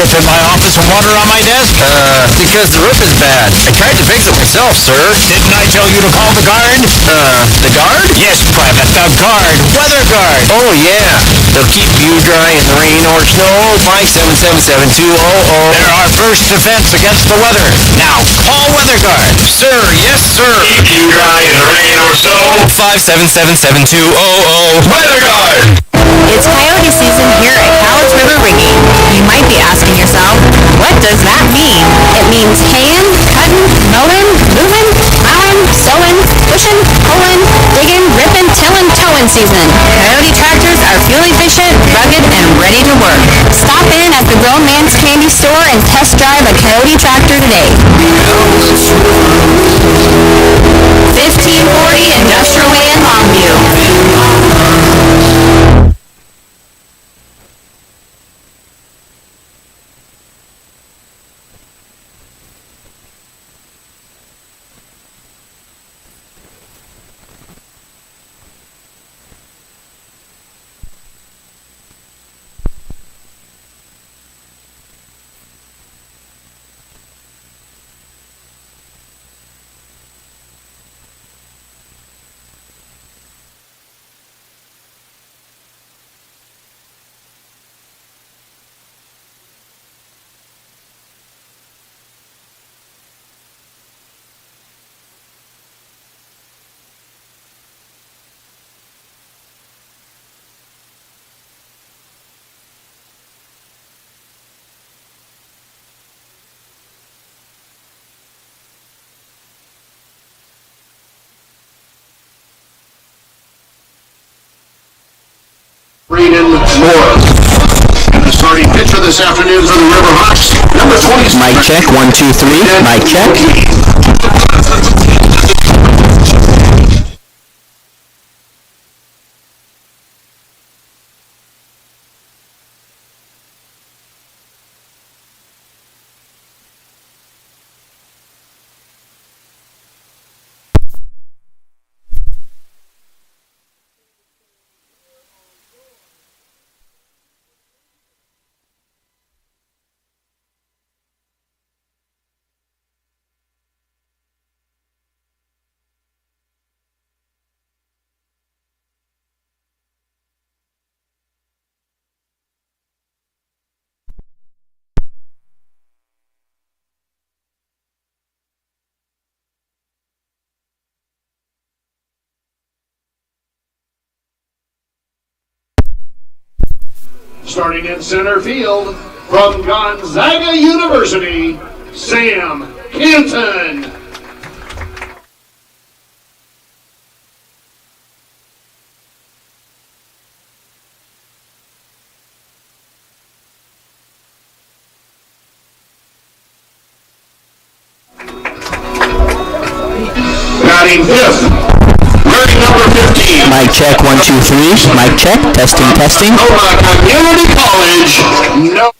roof in my office and water on my desk? Because the roof is bad. I tried to fix it myself, sir. Didn't I tell you to call the guard? The guard? Yes, Private, the guard. Weather guard. Oh, yeah. They'll keep you dry in the rain or snow. 5777200. They're our first defense against the weather. Now, call Weather Guard. Sir, yes, sir. Keep you dry in the rain or snow. 5777200. Weather Guard. It's coyote season here at Cowlitz River Rigging. You might be asking yourself, what does that mean? It means haying, cutting, mowing, moving, plowing, sowing, pushing, pulling, digging, ripping, tilling, towing season. Coyote tractors are fuel efficient, rugged, and ready to work. Stop in at the Grown Man's Candy Store and test drive a Coyote tractor today. 1540 Industrial Way in Longview. Braden Moore. And the starting pitcher this afternoon for the Riverhawks, number 20. Mic check, 1, 2, 3. Mic check. Starting in center field from Gonzaga University, Sam Canton. Batting fifth, wearing number 15. Mic check, 1, 2, 3. Mic check, testing, testing. Nova Community College. No.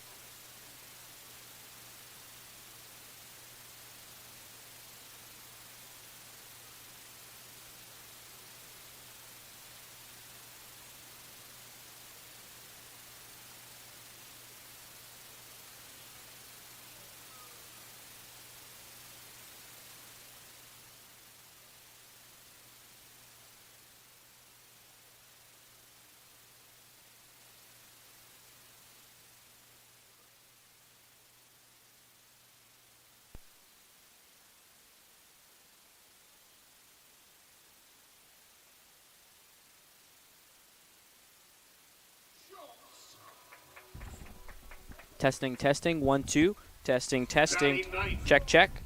Testing, testing, 1, 2. Testing, testing. Check, check.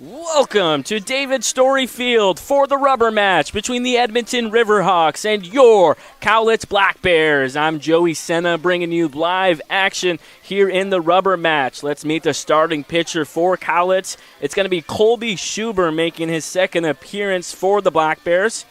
Welcome to David Story Field for the rubber match between the Edmonton Riverhawks and your Cowlitz Black Bears. I'm Joey Senna bringing you live action here in the rubber match. Let's meet the starting pitcher for Cowlitz. It's going to be Colby Schuber making his second appearance for the Black Bears.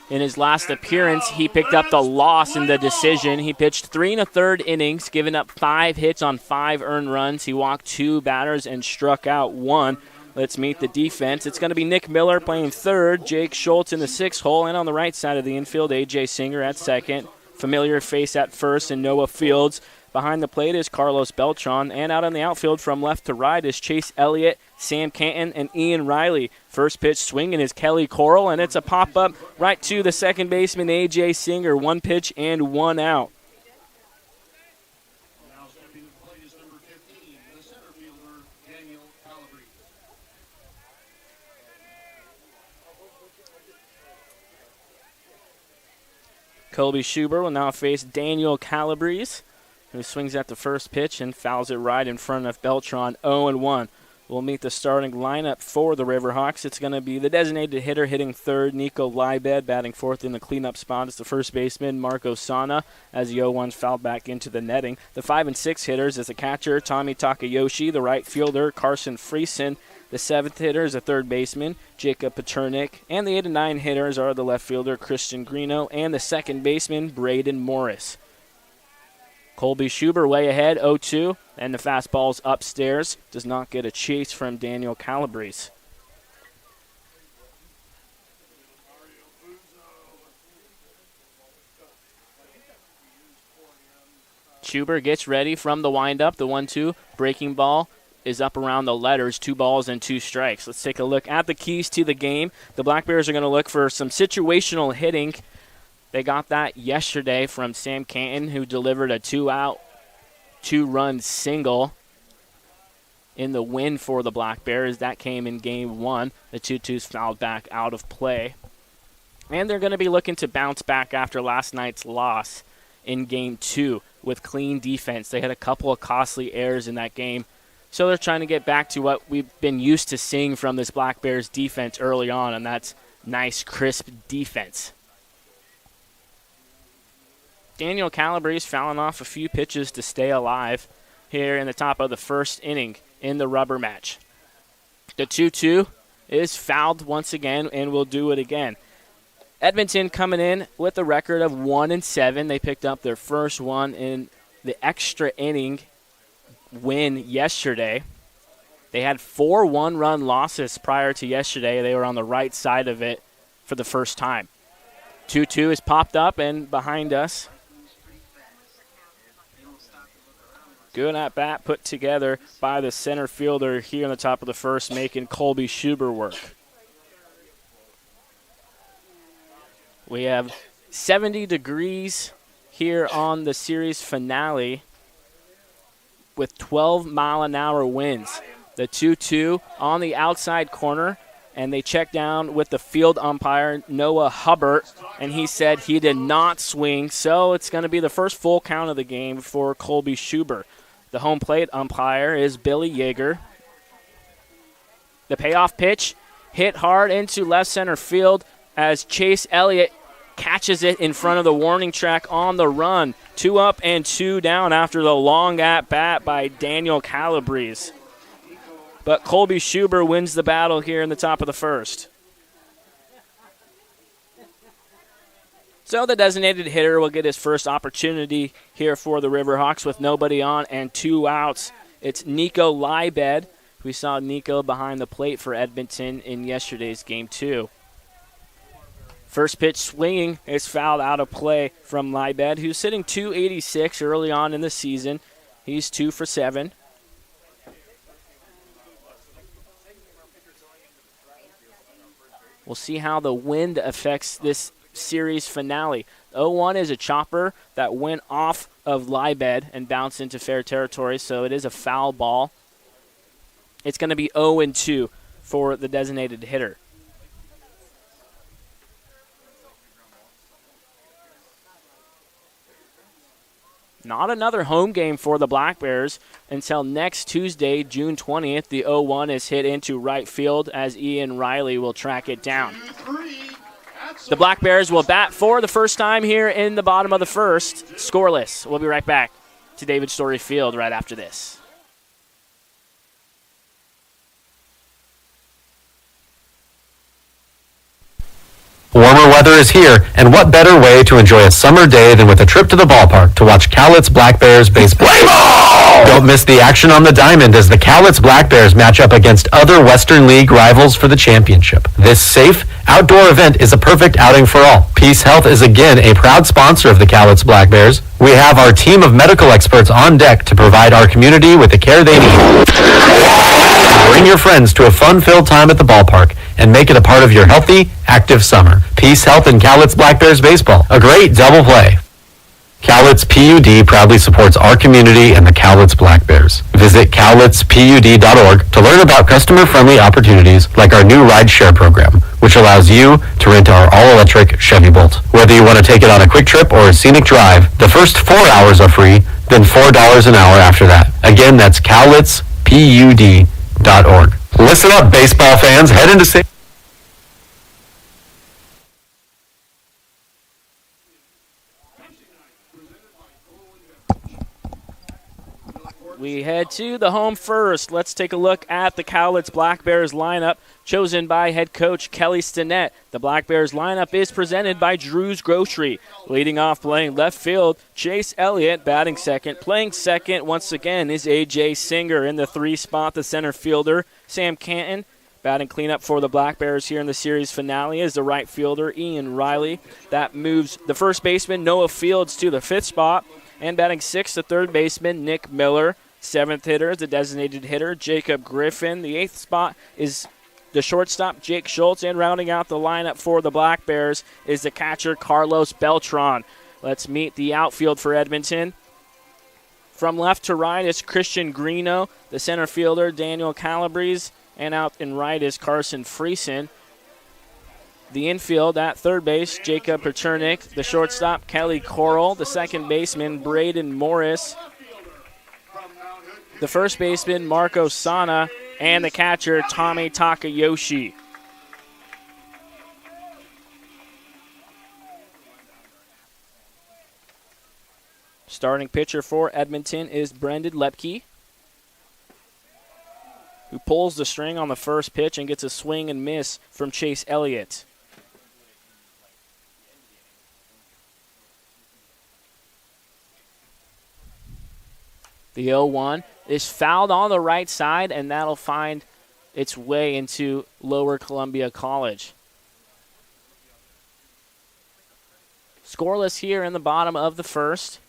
In his last appearance, he picked up the loss in the decision. He pitched 3 1/3 innings, giving up 5 hits on 5 earned runs. He walked 2 batters and struck out 1. Let's meet the defense. It's going to be Nick Miller playing third, Jake Schultz in the 6th hole, and on the right side of the infield, A.J. Singer at second. Familiar face at first, and Noah Fields. Behind the plate is Carlos Beltran, and out on the outfield from left to right is Chase Elliott, Sam Canton, and Ian Riley. First pitch swinging is Kelly Coral, and it's a pop-up right to the second baseman, A.J. Singer. 1 pitch and 1 out. Now stepping to the plate is number 15, the center fielder, Daniel Calabrese. Colby Schuber will now face Daniel Calabrese, who swings at the first pitch and fouls it right in front of Beltran, 0-1. We'll meet the starting lineup for the Riverhawks. It's going to be the designated hitter hitting third, Nico Libed, batting fourth in the cleanup spot is the first baseman, Marco Sana, as the 0-1's fouled back into the netting. The 5 and 6 hitters is the catcher, Tommy Takayoshi, the right fielder, Carson Friesen. The 7th hitter is a third baseman, Jacob Paternick, and the 8 and 9 hitters are the left fielder, Christian Greeno, and the second baseman, Braden Morris. Colby Schuber way ahead, 0-2, and the fastball's upstairs. Does not get a chase from Daniel Calabrese. Schuber gets ready from the windup. The 1-2 breaking ball is up around the letters, 2 balls and 2 strikes. Let's take a look at the keys to the game. The Black Bears are going to look for some situational hitting. They got that yesterday from Sam Canton, who delivered a 2-out, 2-run single in the win for the Black Bears. That came in Game 1. The 2-2's fouled back out of play. And they're going to be looking to bounce back after last night's loss in Game 2 with clean defense. They had a couple of costly errors in that game. So they're trying to get back to what we've been used to seeing from this Black Bears defense early on, and that's nice, crisp defense. Daniel Calabrese fouling off a few pitches to stay alive here in the top of the first inning in the rubber match. The 2-2 is fouled once again and will do it again. Edmonton coming in with a record of 1-7. They picked up their first one in the extra inning win yesterday. They had 4 one-run losses prior to yesterday. They were on the right side of it for the first time. 2-2 is popped up and behind us. Good at bat put together by the center fielder here on the top of the first, making Colby Schuber work. We have 70 degrees here on the series finale with 12-mile-an-hour winds. The 2-2 on the outside corner, and they checked down with the field umpire, Noah Hubbard, and he said he did not swing, so it's going to be the first full count of the game for Colby Schuber. The home plate umpire is Billy Yeager. The payoff pitch hit hard into left center field as Chase Elliott catches it in front of the warning track on the run. 2 up and 2 down after the long at-bat by Daniel Calabrese. But Colby Schuber wins the battle here in the top of the first. So the designated hitter will get his first opportunity here for the Riverhawks with nobody on and 2 outs. It's Nico Libed. We saw Nico behind the plate for Edmonton in yesterday's Game 2. First pitch swinging is fouled out of play from Libed, who's sitting .286 early on in the season. He's 2 for 7. We'll see how the wind affects this series finale. 0-1 is a chopper that went off of Libed and bounced into fair territory, so it is a foul ball. It's going to be 0-2 for the designated hitter. not another home game for the Black Bears until next Tuesday, June 20th. The 0-1 is hit into right field as Ian Riley will track it down. The Black Bears will bat for the first time here in the bottom of the first, scoreless. We'll be right back to David Story Field right after this. Warmer weather is here, and what better way to enjoy a summer day than with a trip to the ballpark to watch Cowlitz Black Bears baseball. Don't miss the action on the diamond as the Cowlitz Black Bears match up against other Western League rivals for the championship. This safe, outdoor event is a perfect outing for all. Peace Health is again a proud sponsor of the Cowlitz Black Bears. We have our team of medical experts on deck to provide our community with the care they need. Bring your friends to a fun-filled time at the ballpark and make it a part of your healthy, active summer. Peace Health and Cowlitz Black Bears baseball. A great double play. Cowlitz PUD proudly supports our community and the Cowlitz Black Bears. Visit cowlitzpud.org to learn about customer-friendly opportunities like our new ride share program, which allows you to rent our all-electric Chevy Bolt. Whether you want to take it on a quick trip or a scenic drive, the first 4 hours are free, then $4 an hour after that. Again, that's cowlitzpud.org. Listen up, baseball fans. Head into St. We head to the home first. Let's take a look at the Cowlitz Black Bears lineup chosen by head coach Kelly Stinnett. The Black Bears lineup is presented by Drew's Grocery. Leading off playing left field, Chase Elliott batting second. Playing second once again is A.J. Singer. In the 3 spot, the center fielder, Sam Canton. Batting cleanup for the Black Bears here in the series finale is the right fielder, Ian Riley. That moves the first baseman, Noah Fields, to the 5th spot. And batting 6th, the third baseman, Nick Miller. 7th hitter is the designated hitter, Jacob Griffin. The 8th spot is the shortstop, Jake Schultz. And rounding out the lineup for the Black Bears is the catcher, Carlos Beltran. Let's meet the outfield for Edmonton. From left to right is Christian Greeno, the center fielder, Daniel Calabrese. And out and right is Carson Friesen. The infield at third base, Jacob Paternik. The shortstop, Kelly Coral. The second baseman, Braden Morris. The first baseman, Marco Sana. And the catcher, Tommy Takayoshi. Starting pitcher for Edmonton is Brendan Lepke, who pulls the string on the first pitch and gets a swing and miss from Chase Elliott. The 0-1 is fouled on the right side, and that'll find its way into Lower Columbia College. Scoreless here in the bottom of the first.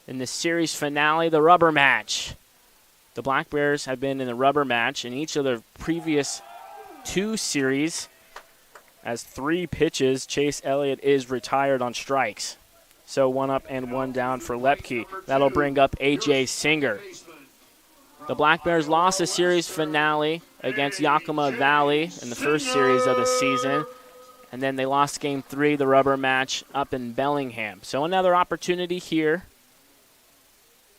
In the series finale, the rubber match. The Black Bears have been in the rubber match in each of the previous 2 series. As 3 pitches, Chase Elliott is retired on strikes. So 1 up and 1 down for Lepke. That'll bring up A.J. Singer. The Black Bears lost the series finale against Yakima Valley in the first series of the season. And then they lost Game 3, the rubber match, up in Bellingham. So another opportunity here.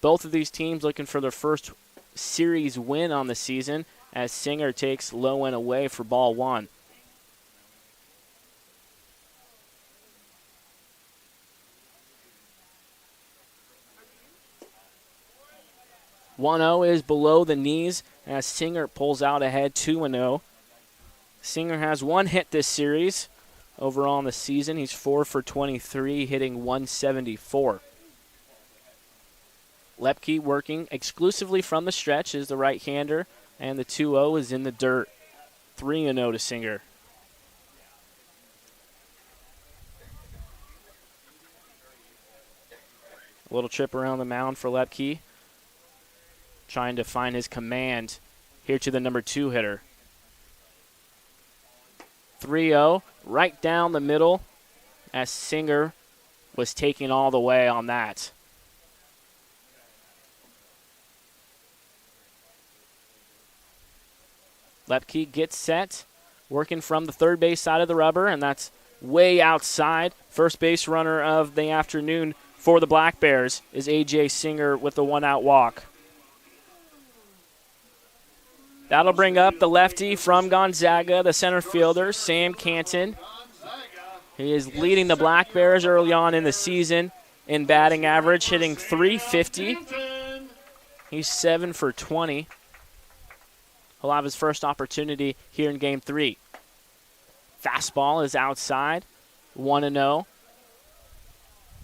Both of these teams looking for their first series win on the season as Singer takes low and away for ball 1. "1-0 is below the knees as Singer pulls out ahead 2-0. Singer has 1 hit this series. Overall in the season, he's 4 for 23, hitting .174. Lepke working exclusively from the stretch is the right-hander, and the 2-0 is in the dirt. 3-0 to Singer. A little trip around the mound for Lepke, trying to find his command here to the number 2 hitter. 3-0, right down the middle, as Singer was taking all the way on that. Lepke gets set, working from the third base side of the rubber, and that's way outside. First base runner of the afternoon for the Black Bears is A.J. Singer with the one-out walk. That'll bring up the lefty from Gonzaga, the center fielder, Sam Canton. He is leading the Black Bears early on in the season in batting average, hitting .350. He's 7 for 20. He'll have his first opportunity here in Game 3. Fastball is outside, 1-0.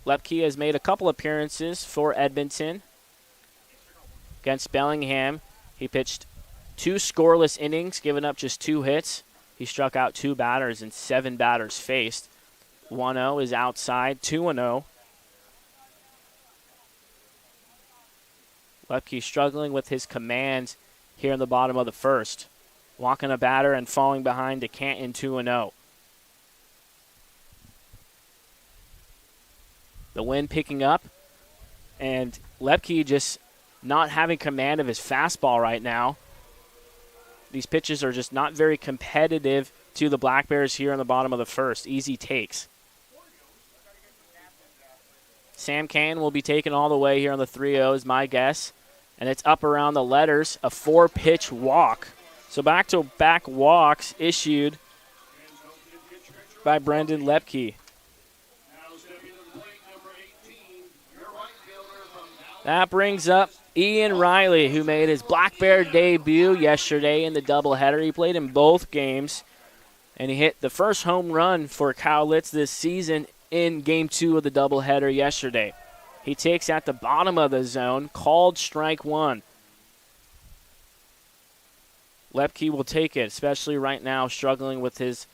Lepke has made a couple appearances for Edmonton. Against Bellingham, he pitched 2 scoreless innings, giving up just 2 hits. He struck out 2 batters and 7 batters faced. 1-0 is outside, 2-0. Lepke struggling with his command here in the bottom of the first. Walking a batter and falling behind to Canton, 2-0. The wind picking up, and Lepke just not having command of his fastball right now. These pitches are just not very competitive to the Black Bears here in the bottom of the first. Easy takes. Sam Canton will be taken all the way here on the 3-0 is my guess. And it's up around the letters, a 4-pitch walk. So back-to-back walks issued by Brendan Lepke. That brings up Ian Riley, who made his Black Bear debut yesterday in the doubleheader. He played in both games, and he hit the first home run for Cowlitz this season in Game 2 of the doubleheader yesterday. He takes at the bottom of the zone, called strike 1. Lepke will take it, especially right now, struggling with his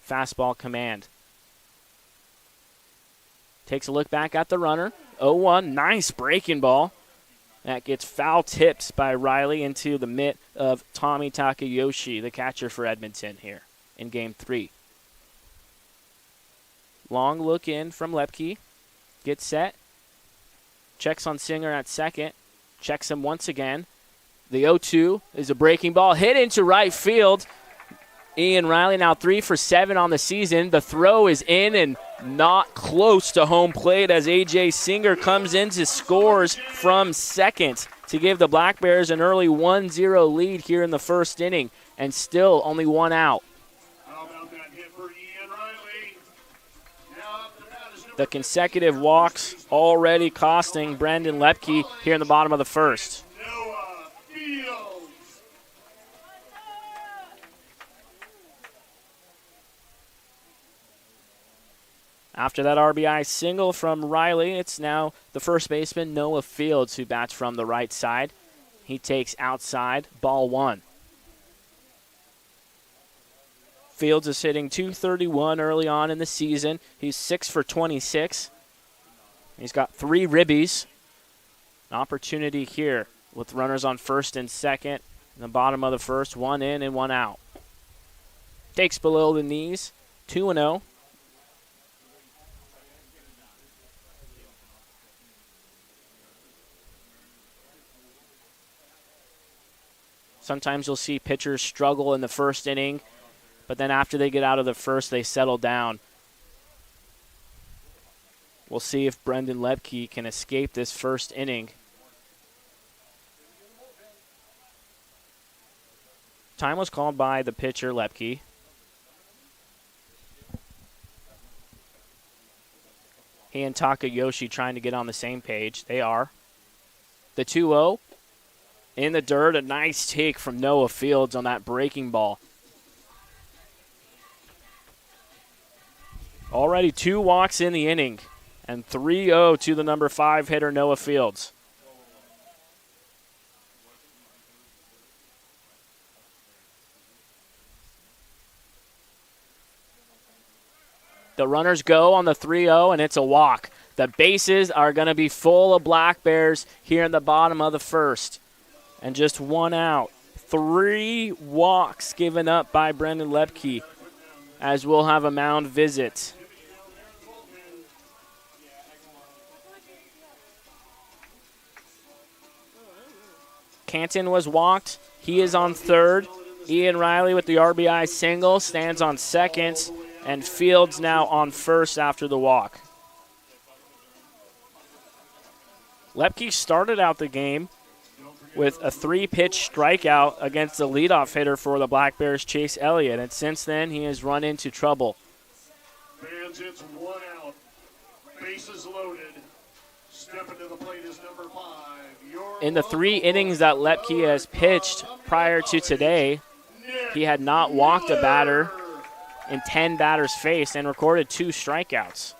fastball command. Takes a look back at the runner. 0-1, nice breaking ball. That gets foul tipped by Riley into the mitt of Tommy Takayoshi, the catcher for Edmonton here in Game 3. Long look in from Lepke. Gets set. Checks on Singer at second. Checks him once again. The 0-2 is a breaking ball hit into right field. Ian Riley now 3 for 7 on the season. The throw is in and not close to home plate as A.J. Singer comes in to scores from second to give the Black Bears an early 1-0 lead here in the first inning, and still only 1 out. The consecutive walks already costing Brendan Lepke here in the bottom of the first. After that RBI single from Riley, it's now the first baseman, Noah Fields, who bats from the right side. He takes outside, ball 1. Fields is hitting .231 early on in the season. He's 6 for 26. He's got 3 ribbies. An opportunity here with runners on first and second. In the bottom of the first, 1 in and 1 out. Takes below the knees, 2-0. Sometimes you'll see pitchers struggle in the first inning, but then after they get out of the first, they settle down. We'll see if Brendan Lepke can escape this first inning. Time was called by the pitcher, Lepke. He and Takayoshi trying to get on the same page. They are. The 2-0 in the dirt. A nice take from Noah Fields on that breaking ball. Already 2 walks in the inning, and 3-0 to the number 5 hitter, Noah Fields. The runners go on the 3-0, and it's a walk. The bases are going to be full of Black Bears here in the bottom of the first. And just 1 out. 3 walks given up by Brendan Lepke, as we'll have a mound visit. Canton was walked. He is on third. Ian Riley with the RBI single stands on second, and Fields now on first after the walk. Lepke started out the game with a 3-pitch strikeout against the leadoff hitter for the Black Bears, Chase Elliott, and since then he has run into trouble. Fans, it's 1 out. Bases loaded. Stepping to the plate is number 5. In the 3 innings that Lepke has pitched prior to today, he had not walked a batter in 10 batters faced and recorded 2 strikeouts.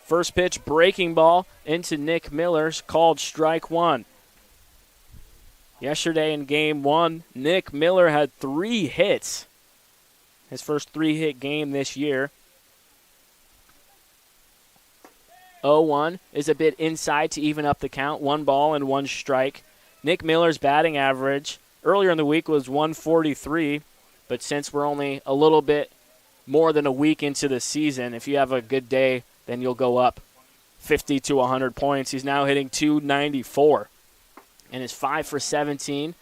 First pitch breaking ball into Nick Miller's called strike 1. Yesterday in game 1, Nick Miller had 3 hits. His first 3-hit game this year. 0-1 is a bit inside to even up the count. 1 ball and 1 strike. Nick Miller's batting average earlier in the week was 143, but since we're only a little bit more than a week into the season, if you have a good day, then you'll go up 50 to 100 points. He's now hitting 294 and is 5 for 17.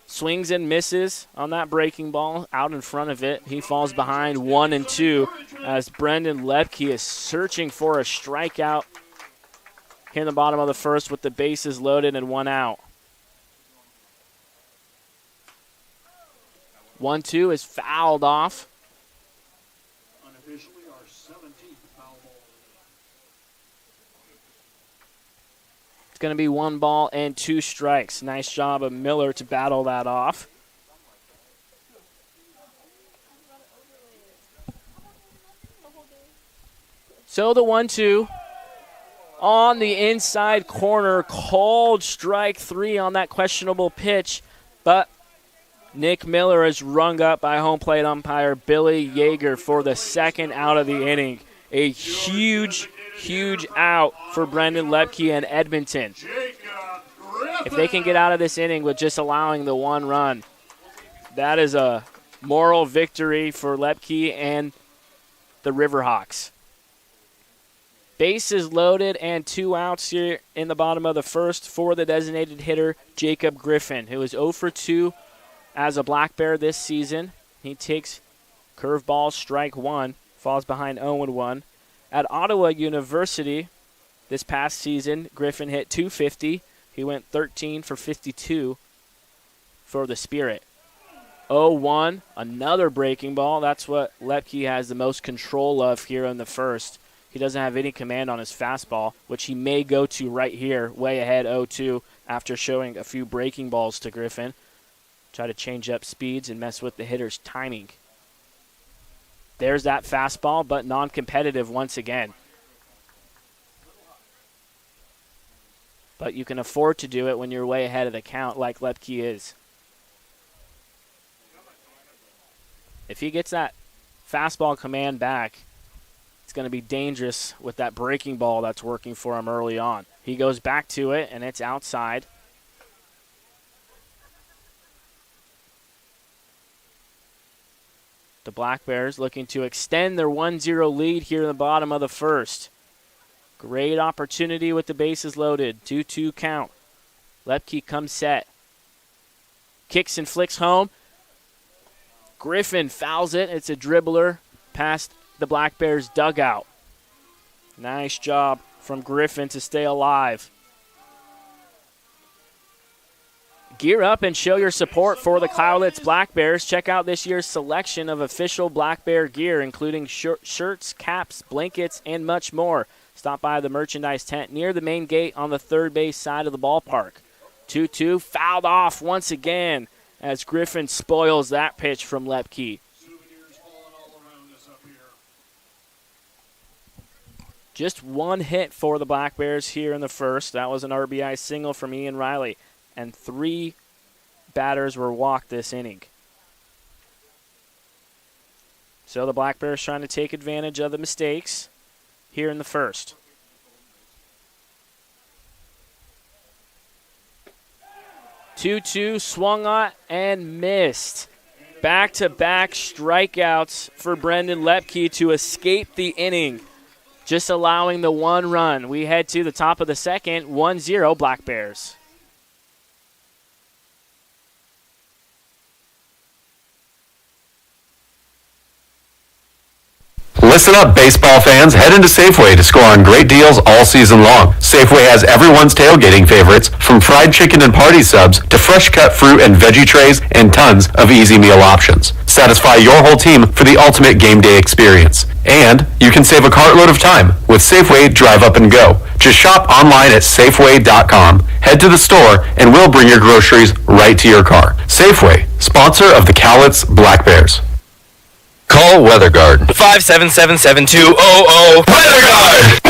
Swings and misses on that breaking ball out in front of it. He falls behind 1-2 as Brendan Lepke is searching for a strikeout here in the bottom of the first with the bases loaded and 1 out. 1-2 is fouled off. Unofficially our 17th foul ball. It's going to be 1 ball and 2 strikes. Nice job of Miller to battle that off. So the 1-2 on the inside corner, called strike 3 on that questionable pitch, but Nick Miller is rung up by home plate umpire Billy Yeager for the 2nd out of the inning. A huge out for Brendan Lepke and Edmonton. If they can get out of this inning with just allowing the 1 run, that is a moral victory for Lepke and the Riverhawks. Bases loaded and 2 outs here in the bottom of the first for the designated hitter, Jacob Griffin, who is 0 for 2 as a Black Bear this season. He takes curveball strike 1, falls behind 0-1. At Ottawa University this past season, Griffin hit .250. He went 13 for 52 for the Spirit. 0-1, another breaking ball. That's what Lepke has the most control of here in the first. He doesn't have any command on his fastball, which he may go to right here, way ahead 0-2 after showing a few breaking balls to Griffin. Try to change up speeds and mess with the hitter's timing. There's that fastball, but non-competitive once again. But you can afford to do it when you're way ahead of the count like Lepke is. If he gets that fastball command back, it's going to be dangerous with that breaking ball that's working for him early on. He goes back to it, and it's outside. The Black Bears looking to extend their 1-0 lead here in the bottom of the first. Great opportunity with the bases loaded. 2-2 count. Lepke comes set. Kicks and flicks home. Griffin fouls it. It's a dribbler past the Black Bears dugout. Nice job from Griffin to stay alive. Gear up and show your support for the Cowlitz Black Bears. Check out this year's selection of official Black Bear gear, including shirts, caps, blankets, and much more. Stop by the merchandise tent near the main gate on the third base side of the ballpark. 2-2, fouled off once again as Griffin spoils that pitch from Lepke. Just 1 hit for the Black Bears here in the first. That was an RBI single from Ian Riley. And 3 batters were walked this inning. So the Black Bears trying to take advantage of the mistakes here in the first. Two swung on and missed. Back-to-back strikeouts for Brendan Lepke to escape the inning, just allowing the 1 run. We head to the top of the second, 1-0 Black Bears. Listen up, baseball fans. Head into Safeway to score on great deals all season long. Safeway has everyone's tailgating favorites, from fried chicken and party subs to fresh cut fruit and veggie trays and tons of easy meal options. Satisfy your whole team for the ultimate game day experience. And you can save a cartload of time with Safeway Drive Up and Go. Just shop online at Safeway.com. Head to the store and we'll bring your groceries right to your car. Safeway, sponsor of the Cowlitz Black Bears. Call Weather Guard. 577-7200. Weather Guard!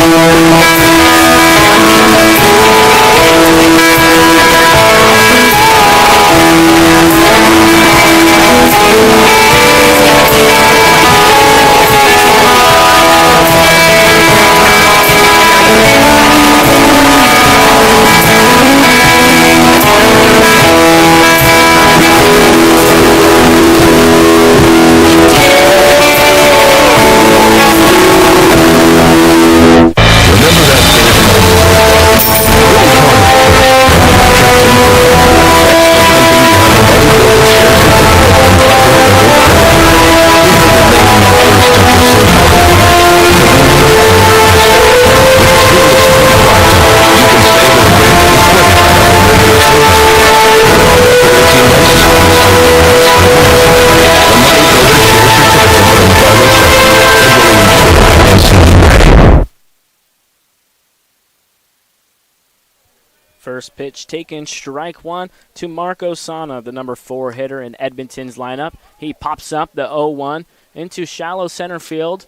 First pitch taken, strike one to Marco Sana, the number 4 hitter in Edmonton's lineup. He pops up the 0-1 into shallow center field.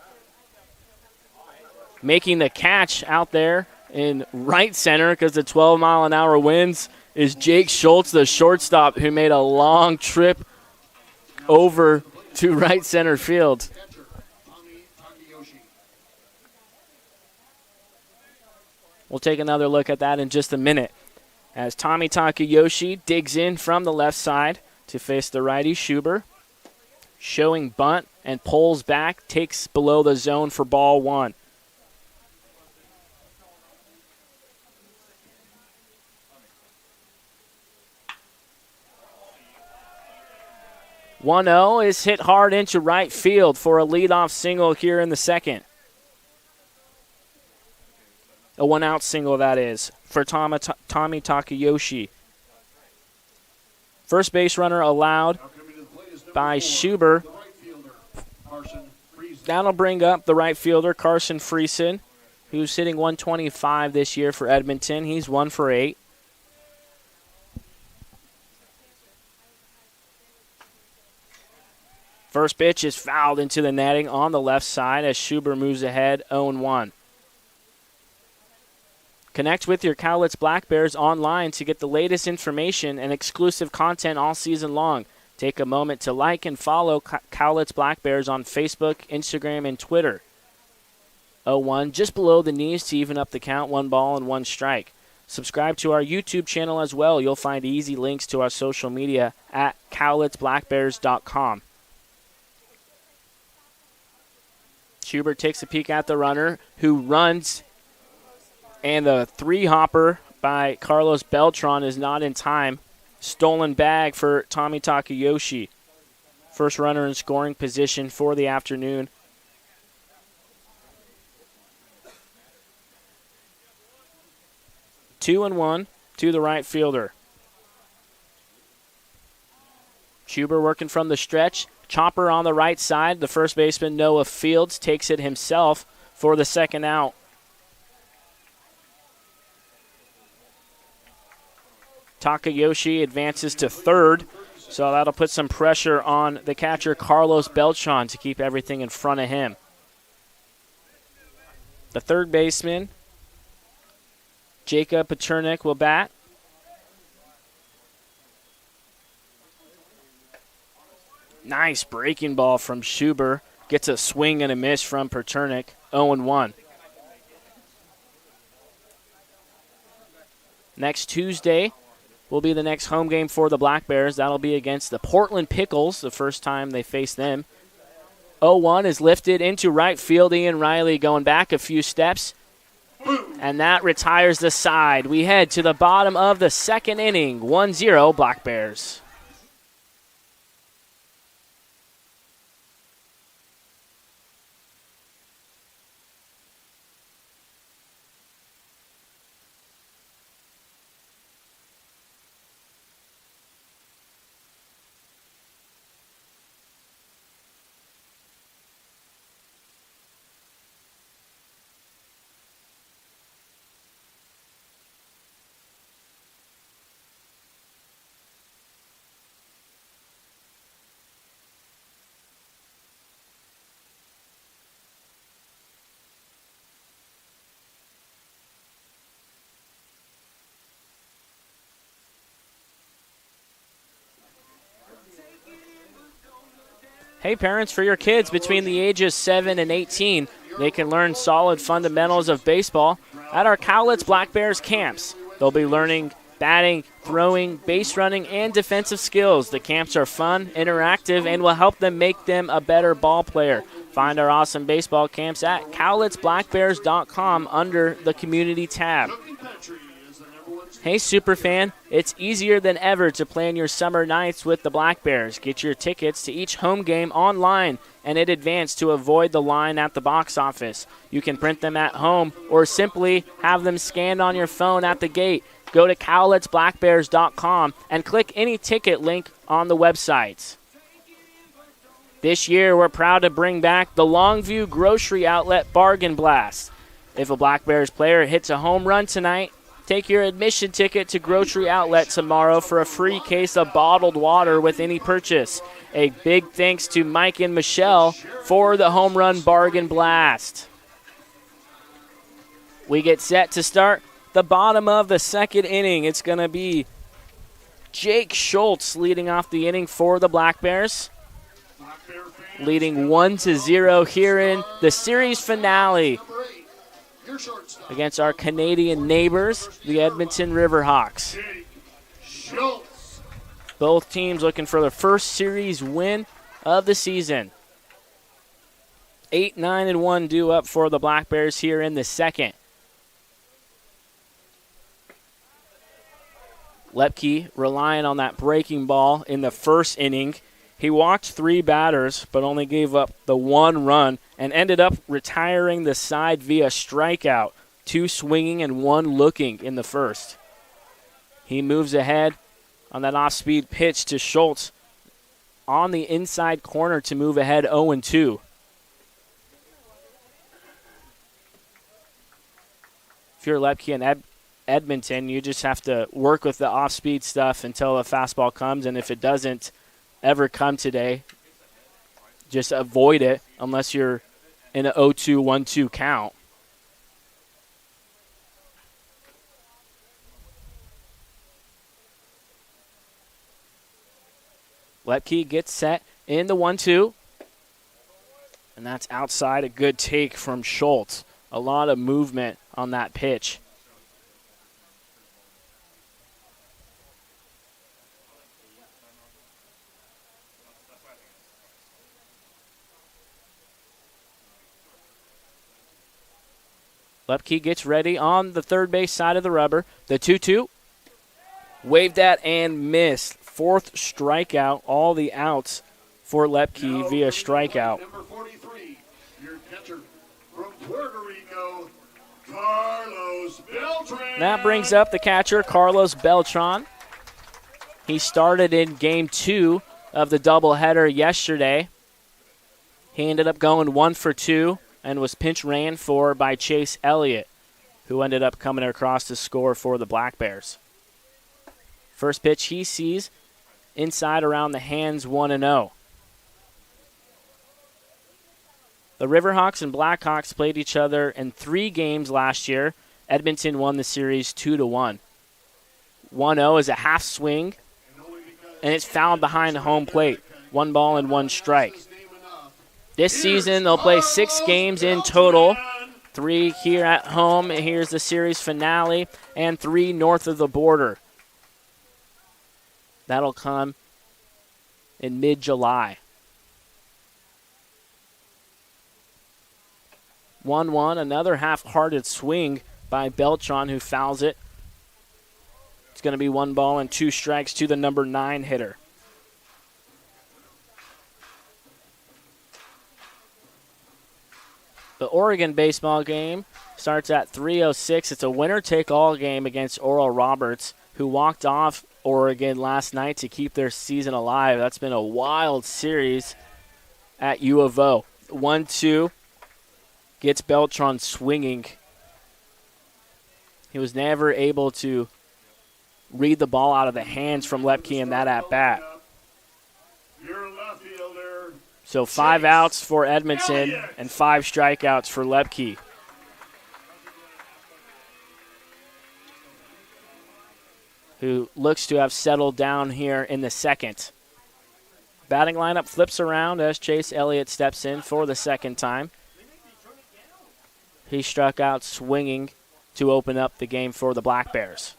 Making the catch out there in right center because the 12-mile-an-hour winds is Jake Schultz, the shortstop, who made a long trip over to right center field. We'll take another look at that in just a minute, as Tommy Takayoshi digs in from the left side to face the righty Schuber. Showing bunt and pulls back, takes below the zone for ball one. "1-0 is hit hard into right field for a leadoff single here in the second. A one-out single, that is, for Tommy Takayoshi. First base runner allowed by Schuber. That'll bring up the right fielder, Carson Friesen, who's hitting 125 this year for Edmonton. He's 1 for 8. First pitch is fouled into the netting on the left side as Schuber moves ahead 0-1. Connect with your Cowlitz Black Bears online to get the latest information and exclusive content all season long. Take a moment to like and follow Cowlitz Black Bears on Facebook, Instagram, and Twitter. 0-1 just below the knees to even up the count, 1 ball and 1 strike. Subscribe to our YouTube channel as well. You'll find easy links to our social media at cowlitzblackbears.com. Schubert takes a peek at the runner, who runs, and the 3-hopper by Carlos Beltran is not in time. Stolen bag for Tommy Takayoshi. First runner in scoring position for the afternoon. Two and 1 to the right fielder. Schuber working from the stretch. Chopper on the right side. The first baseman, Noah Fields, takes it himself for the second out. Takayoshi advances to third, so that'll put some pressure on the catcher, Carlos Beltran, to keep everything in front of him. The third baseman, Jacob Paternick, will bat. Nice breaking ball from Schuber. Gets a swing and a miss from Paternick. 0-1. Next Tuesday will be the next home game for the Black Bears. That'll be against the Portland Pickles, the first time they face them. 0-1 is lifted into right field. Ian Riley going back a few steps, and that retires the side. We head to the bottom of the second inning. 1-0 Black Bears. Hey, parents, for your kids between the ages 7 and 18, they can learn solid fundamentals of baseball at our Cowlitz Black Bears camps. They'll be learning batting, throwing, base running, and defensive skills. The camps are fun, interactive, and will help them make them a better ball player. Find our awesome baseball camps at cowlitzblackbears.com under the community tab. Hey, superfan, it's easier than ever to plan your summer nights with the Black Bears. Get your tickets to each home game online and in advance to avoid the line at the box office. You can print them at home or simply have them scanned on your phone at the gate. Go to cowlitzblackbears.com and click any ticket link on the website. This year, we're proud to bring back the Longview Grocery Outlet Bargain Blast. If a Black Bears player hits a home run tonight, take your admission ticket to Grocery Outlet tomorrow for a free case of bottled water with any purchase. A big thanks to Mike and Michelle for the home run bargain blast. We get set to start the bottom of the second inning. It's going to be Jake Schultz leading off the inning for the Black Bears, leading 1-0 here in the series finale against our Canadian neighbors, the Edmonton Riverhawks. Both teams looking for their first series win of the season. 8-9-1 due up for the Black Bears here in the second. Lepke relying on that breaking ball in the first inning. He walked 3 batters, but only gave up the 1 run and ended up retiring the side via strikeout, 2 swinging and 1 looking in the first. He moves ahead on that off-speed pitch to Schultz on the inside corner to move ahead 0-2. If you're Lepke and Edmonton, you just have to work with the off-speed stuff until a fastball comes, and if it doesn't ever come today, just avoid it unless you're in an 0-2-1-2 count. Lepke gets set in the 1-2, and that's outside. A good take from Schultz. A lot of movement on that pitch. Lepke gets ready on the third base side of the rubber. The 2-2. Waved that and missed. 4th strikeout. All the outs for Lepke via strikeout. Number 43, your catcher from Puerto Rico, Carlos Beltran. That brings up the catcher, Carlos Beltran. He started in Game 2 of the doubleheader yesterday. He ended up going 1 for 2. And was pinch ran for by Chase Elliott, who ended up coming across to score for the Black Bears. First pitch he sees inside around the hands, 1-0. The Riverhawks and Blackhawks played each other in 3 games last year. Edmonton won the series 2-1. 1-0 is a half swing, and it's fouled behind the home plate. 1 ball and 1 strike. This season, they'll play 6 games in total, 3 here at home. Here's the series finale, and 3 north of the border. That'll come in mid-July. 1-1, another half-hearted swing by Beltran, who fouls it. It's going to be 1 ball and 2 strikes to the number 9 hitter. The Oregon baseball game starts at 3:06. It's a winner-take-all game against Oral Roberts, who walked off Oregon last night to keep their season alive. That's been a wild series at U of O. 1-2 gets Beltran swinging. He was never able to read the ball out of the hands from Lepke in that at-bat. So 5 outs for Edmonton and 5 strikeouts for Lepke. Who looks to have settled down here in the second. Batting lineup flips around as Chase Elliott steps in for the second time. He struck out swinging to open up the game for the Black Bears.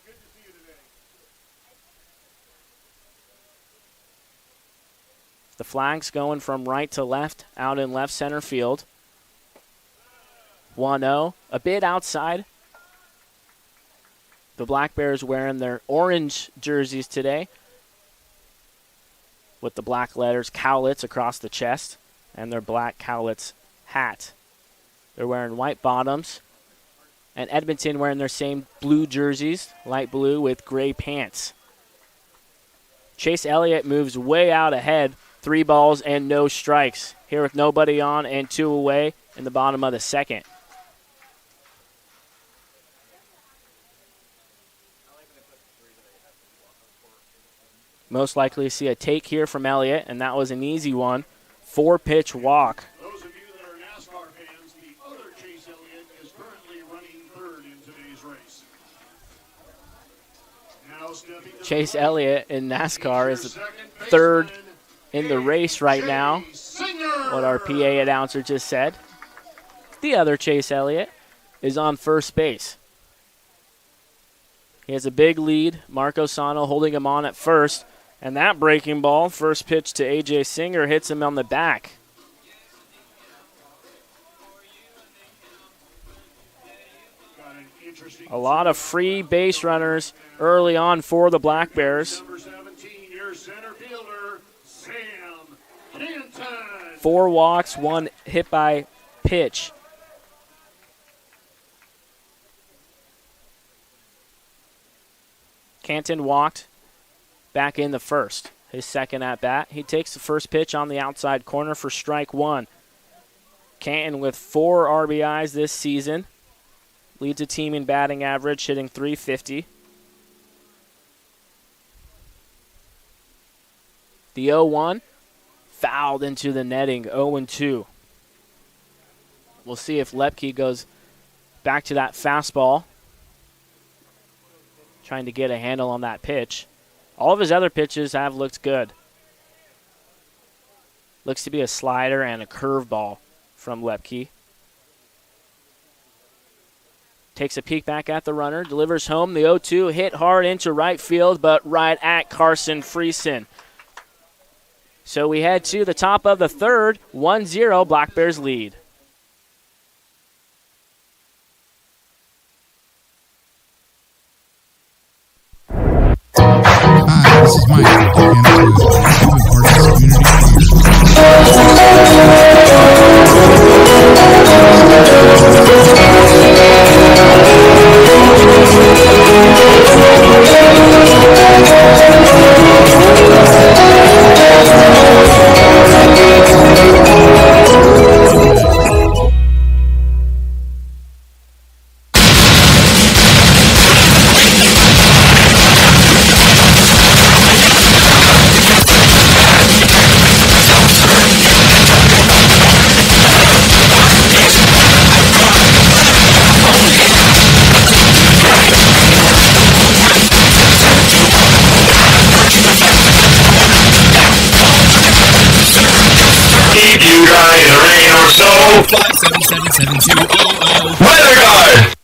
The flag's going from right to left out in left center field. 1-0, a bit outside. The Black Bears wearing their orange jerseys today with the black letters Cowlitz across the chest and their black Cowlitz hat. They're wearing white bottoms. And Edmonton wearing their same blue jerseys, light blue with gray pants. Chase Elliott moves way out ahead. 3 balls and no strikes. Here with nobody on and 2 away in the bottom of the second. Most likely to see a take here from Elliott, and that was an easy one. 4-pitch walk. Those of you that are NASCAR fans, the other Chase Elliott is currently running third in today's race. Now stepping to Chase Elliott in NASCAR is third in the race right now, what our PA announcer just said. The other Chase Elliott is on first base. He has a big lead. Marco Sano holding him on at first. And that breaking ball, first pitch to A.J. Singer, hits him on the back. A lot of free base runners early on for the Black Bears. Number 17, your center fielder, Sam Canton. 4 walks, 1 hit by pitch. Canton walked back in the first, his second at bat. He takes the first pitch on the outside corner for strike 1. Canton with 4 RBIs this season. Leads the team in batting average, hitting .350. The 0-1 fouled into the netting, 0-2. We'll see if Lepke goes back to that fastball, trying to get a handle on that pitch. All of his other pitches have looked good. Looks to be a slider and a curveball from Lepke. Takes a peek back at the runner, delivers home. The 0-2 hit hard into right field, but right at Carson Friesen. So we head to the top of the third, 1-0, Black Bears lead. Hi, this is Mike. And I'm part of this Keep you dry in the rain or snow. 577-7200. Weather Guard!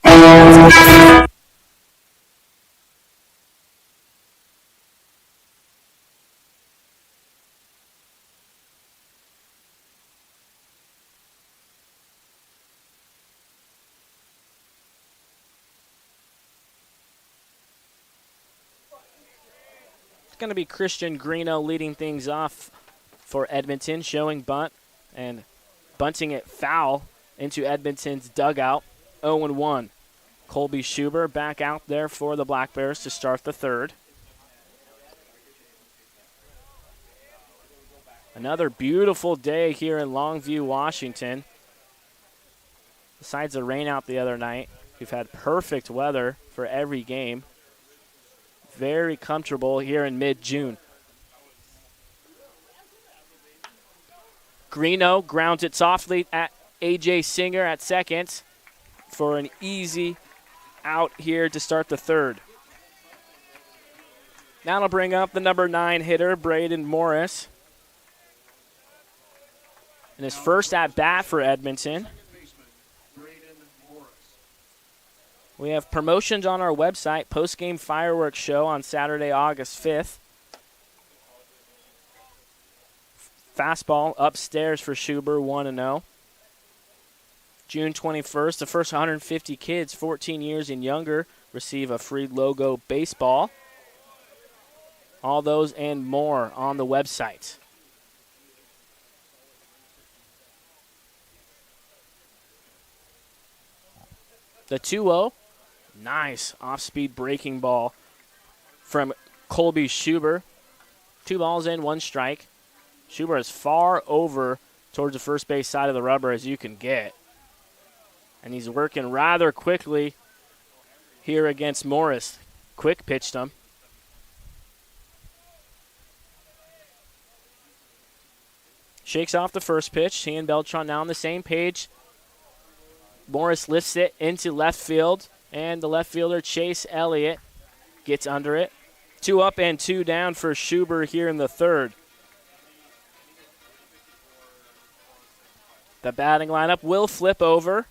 It's going to be Christian Greeno leading things off for Edmonton, showing bunt and bunting it foul into Edmonton's dugout, 0-1. Colby Schuber back out there for the Black Bears to start the third. Another beautiful day here in Longview, Washington. Besides the rain out the other night, we've had perfect weather for every game. Very comfortable here in mid-June. Greeno grounds it softly at A.J. Singer at second for an easy out here to start the third. Now it'll bring up the number 9 hitter, Braden Morris. in his first at-bat for Edmonton. We have promotions on our website, post-game fireworks show on Saturday, August 5th. Fastball upstairs for Schuber, 1-0. June 21st, the first 150 kids 14 years and younger receive a free logo baseball. All those and more on the website. The 2-0, nice off-speed breaking ball from Colby Schuber. 2 balls in, 1 strike. Schuber is far over towards the first base side of the rubber as you can get. And he's working rather quickly here against Morris. Quick pitched him. Shakes off the first pitch. He and Beltran now on the same page. Morris lifts it into left field, and the left fielder, Chase Elliott, gets under it. 2 up and 2 down for Schuber here in the third. The batting lineup will flip over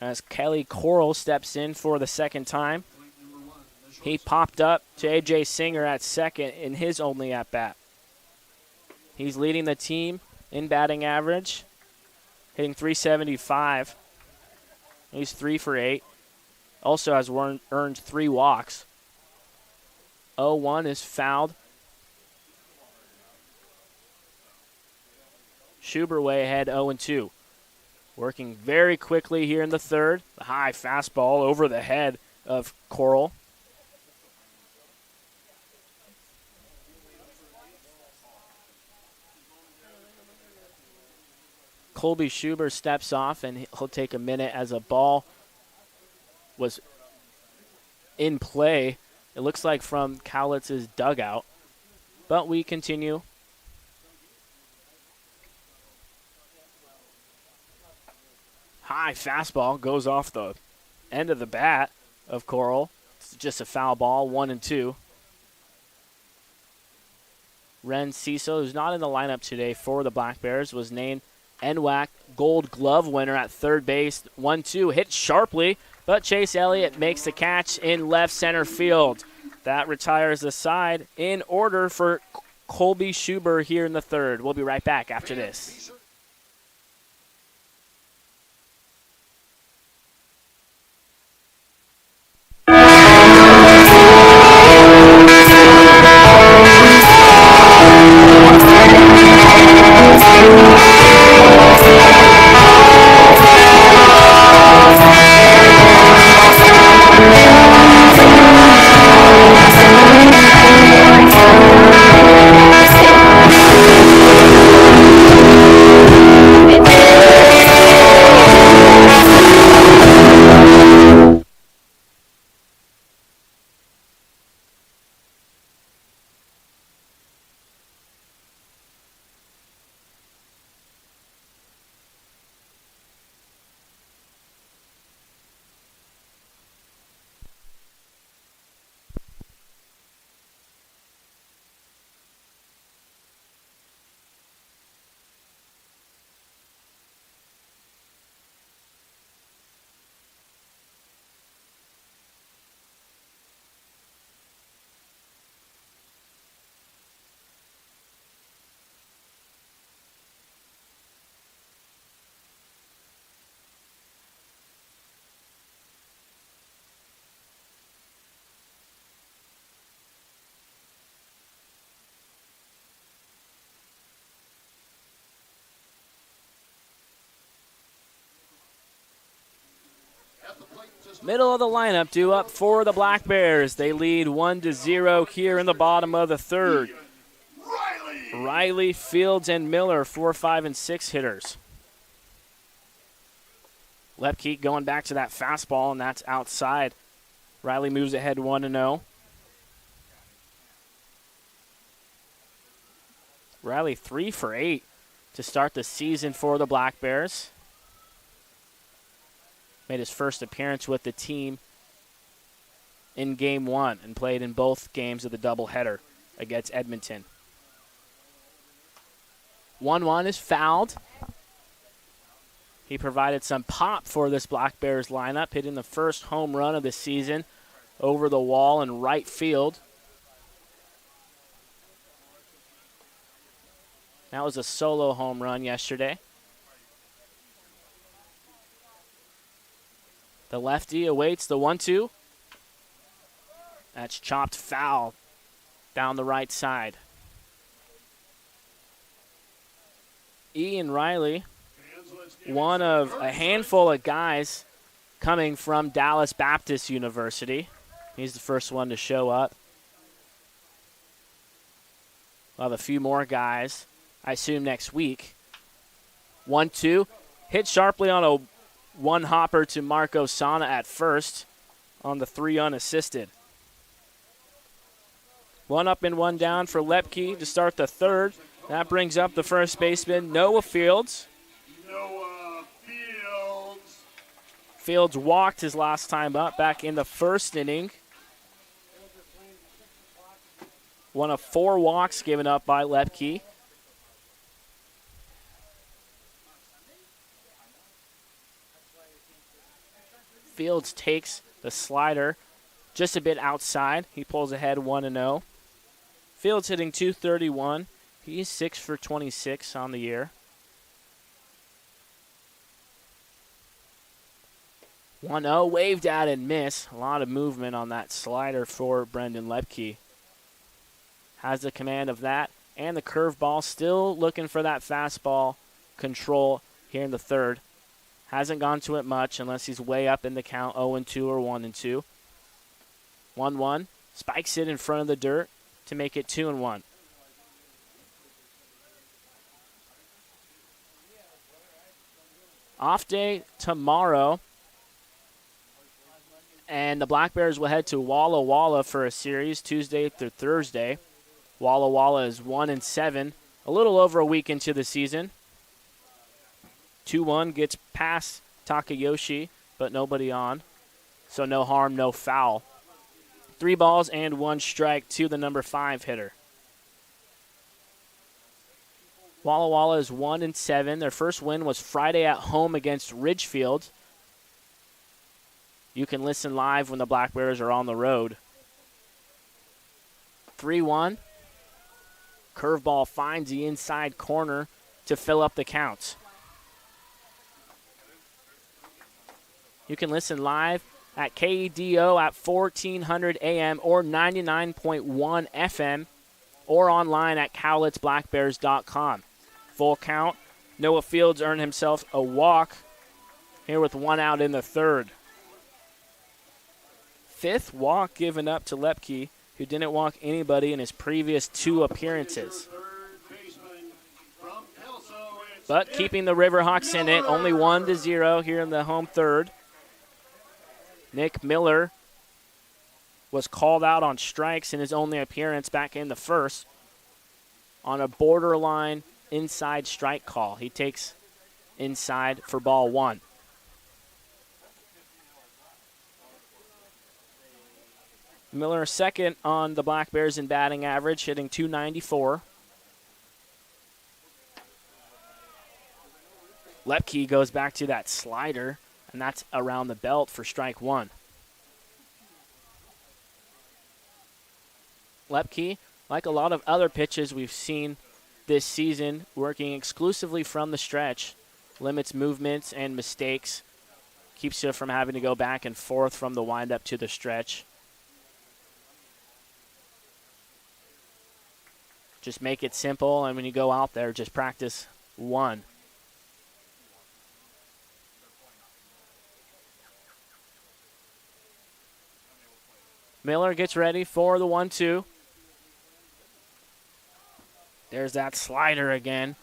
as Kelly Coral steps in for the second time. He popped up to A.J. Singer at second in his only at-bat. He's leading the team in batting average, hitting .375. He's 3 for 8. Also has earned 3 walks. 0-1 is fouled. Schuber way ahead, 0-2. Working very quickly here in the third. The high fastball over the head of Coral. Colby Schuber steps off, and he'll take a minute as a ball was in play. It looks like from Cowlitz's dugout. But we continue. High fastball goes off the end of the bat of Coral. It's just a foul ball, 1-2. Ren Ciso, who's not in the lineup today for the Black Bears, was named NWAC Gold Glove winner at third base. 1-2, hit sharply, but Chase Elliott makes the catch in left center field. That retires the side in order for Colby Schuber here in the third. We'll be right back after this. Middle of the lineup due up for the Black Bears. They lead 1-0 here in the bottom of the third. Riley, Fields, and Miller, 4, 5, and 6 hitters. Lepke going back to that fastball, and that's outside. Riley moves ahead 1-0. Riley 3 for 8 to start the season for the Black Bears. Made his first appearance with the team in Game 1 and played in both games of the doubleheader against Edmonton. 1-1 is fouled. He provided some pop for this Black Bears lineup, hitting the first home run of the season over the wall in right field. That was a solo home run yesterday. The lefty awaits the 1-2. That's chopped foul down the right side. Ian Riley, one of a handful of guys coming from Dallas Baptist University. He's the first one to show up. We'll have a few more guys, I assume, next week. 1-2. Hit sharply on a one-hopper to Marco Sana at first on the 3 unassisted. 1 up and 1 down for Lepke to start the third. That brings up the first baseman, Noah Fields. Fields walked his last time up back in the first inning. One of 4 walks given up by Lepke. Fields takes the slider just a bit outside. He pulls ahead 1-0. Fields hitting .231. He's 6 for 26 on the year. 1-0, waved at and miss. A lot of movement on that slider for Brendan Lepke. Has the command of that and the curveball. Still looking for that fastball control here in the third. Hasn't gone to it much unless he's way up in the count, 0-2 or 1-2. 1-1, spikes it in front of the dirt to make it 2-1. Off day tomorrow, and the Black Bears will head to Walla Walla for a series Tuesday through Thursday. Walla Walla is 1-7, a little over a week into the season. 2-1 gets past Takayoshi, but nobody on. So no harm, no foul. 3 balls and 1 strike to the number 5 hitter. Walla Walla is 1-7. Their first win was Friday at home against Ridgefield. You can listen live when the Black Bears are on the road. 3-1. Curveball finds the inside corner to fill up the count. You can listen live at KEDO at 1400 AM or 99.1 FM or online at cowlitzblackbears.com. Full count. Noah Fields earned himself a walk here with 1 out in the third. 5th walk given up to Lepke, who didn't walk anybody in his previous 2 appearances. But keeping the Riverhawks in it, only 1-0 here in the home third. Nick Miller was called out on strikes in his only appearance back in the first on a borderline inside strike call. He takes inside for ball 1. Miller second on the Black Bears in batting average, hitting .294. Lepke goes back to that slider, and that's around the belt for strike 1. Lepke, like a lot of other pitches we've seen this season, working exclusively from the stretch, limits movements and mistakes, keeps you from having to go back and forth from the windup to the stretch. Just make it simple, and when you go out there, just practice 1. Miller gets ready for the 1-2. There's that slider again.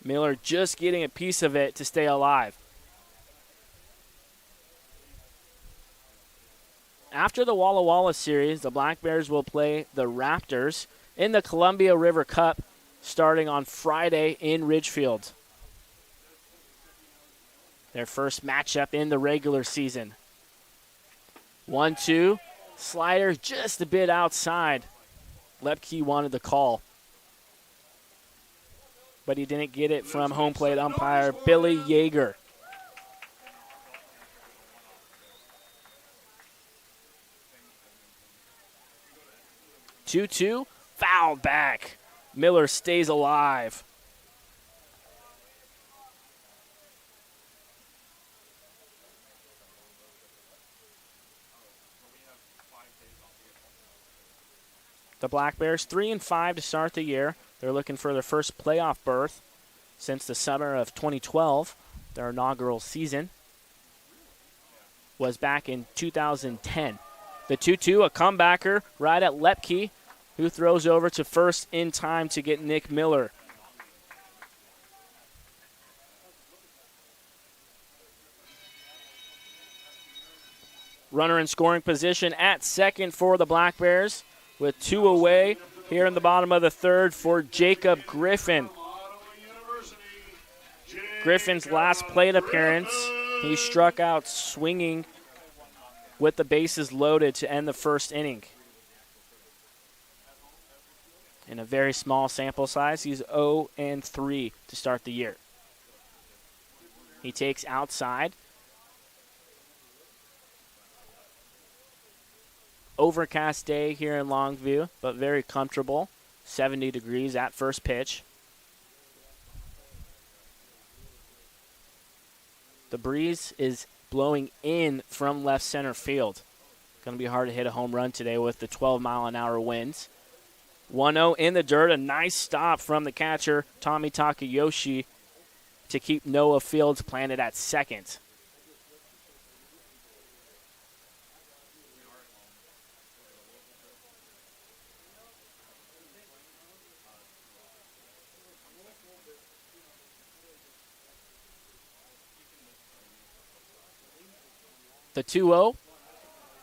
Miller just getting a piece of it to stay alive. After the Walla Walla series, the Black Bears will play the Raptors in the Columbia River Cup starting on Friday in Ridgefield. Their first matchup in the regular season. 1-2. Slider just a bit outside. Lepke wanted the call, but he didn't get it from home plate umpire Billy Yeager. 2-2, foul back. Miller stays alive. The Black Bears 3-5 to start the year. They're looking for their first playoff berth since the summer of 2012. Their inaugural season was back in 2010. The 2-2, a comebacker right at Lepke, who throws over to first in time to get Nick Miller. Runner in scoring position at second for the Black Bears, with 2 away here in the bottom of the third for Jacob Griffin. Griffin's last plate appearance, he struck out swinging with the bases loaded to end the first inning. In a very small sample size, he's 0-3 to start the year. He takes outside. Overcast day here in Longview, but very comfortable. 70 degrees at first pitch. The breeze is blowing in from left center field. Going to be hard to hit a home run today with the 12-mile-an-hour winds. 1-0 in the dirt. A nice stop from the catcher, Tommy Takayoshi, to keep Noah Fields planted at second. The 2-0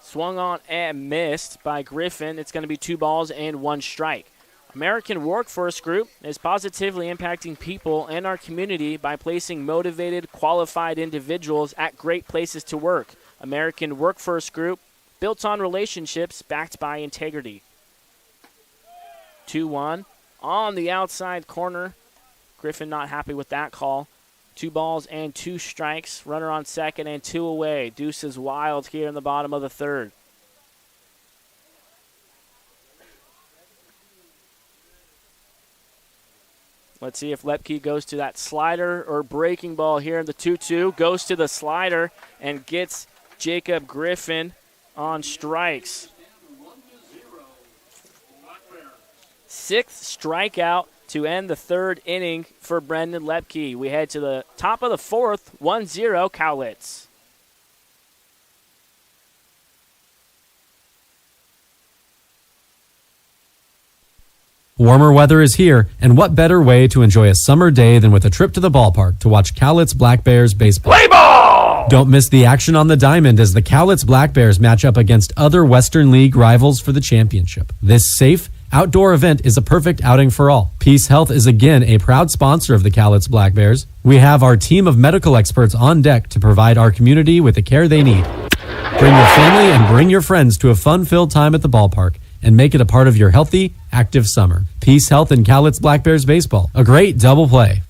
swung on and missed by Griffin. It's going to be 2 balls and 1 strike. American Workforce Group is positively impacting people and our community by placing motivated, qualified individuals at great places to work. American Workforce Group, built on relationships, backed by integrity. 2-1 on the outside corner. Griffin not happy with that call. 2 balls and 2 strikes. Runner on second and 2 away. Deuce is wild here in the bottom of the third. Let's see if Lepke goes to that slider or breaking ball here in the 2-2. Goes to the slider and gets Jacob Griffin on strikes. 6th strikeout to end the third inning for Brendan Lepke. We head to the top of the fourth, 1-0 Cowlitz. Warmer weather is here, and what better way to enjoy a summer day than with a trip to the ballpark to watch Cowlitz Black Bears baseball. Play ball! Don't miss the action on the diamond as the Cowlitz Black Bears match up against other Western League rivals for the championship. This safe, outdoor event is a perfect outing for all. Peace Health is again a proud sponsor of the Cowlitz Black Bears. We have our team of medical experts on deck to provide our community with the care they need. Bring your family and bring your friends to a fun-filled time at the ballpark and make it a part of your healthy, active summer. Peace Health and Cowlitz Black Bears baseball. A great double play.